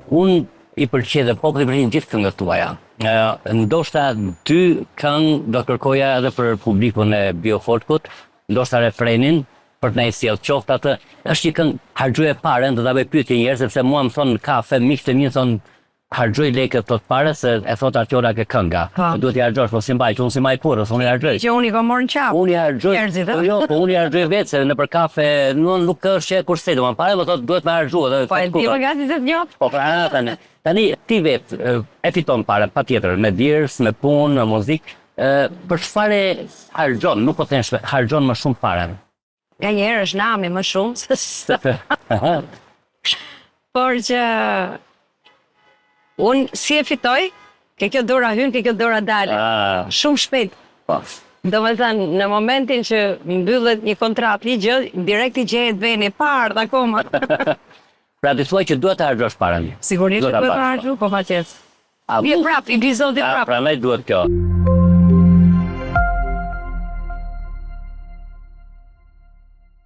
Unë i përqej dhe populli pëlqejnë gjithë këngët tuaja. Ndoshta 2 këngë do kërkoja edhe për publikun e Biofolkut, ndoshta refrenin, për të na i sjell qoftë atë. Është një këngë harxhoje parën, do ta bëj pyetje njerëz sepse mua më thon kafe, miqtë mi thon harxhoj lekë tot pare se e thot Artiola ke kënga. Duhet i harxhosh, po si mbaj, unë si mbaj porrës, unë i harxhoj. Që unë i kam marrë në qafë. Unë i harxhoj. Jo, po unë i harxhoj vetë se nëpër kafe nuk është që kurse do, para do thotë duhet me harxhuar. Po e di më gati se të njoh. Po pra tani ti vetë e fiton parën patjetër me dirs, me punë, me muzikë. Për çfarë harxhon? Nuk po them harxhon më shumë parën. Nga njerë është nami më shumë por që unë si e fitoj, ke kjo dora hyn, ke kjo dora dale. Shumë shpejt. Do me thënë, në momentin që mbyllet një kontratë, një gjë, direkt i gjehet veni parë akoma. Pra ti thua që duhet të harxhosh parën. Sigurisht që duhet të harxhu, po patjetër. Vjen prap, i bizoti prap. Prandaj duhet kjo.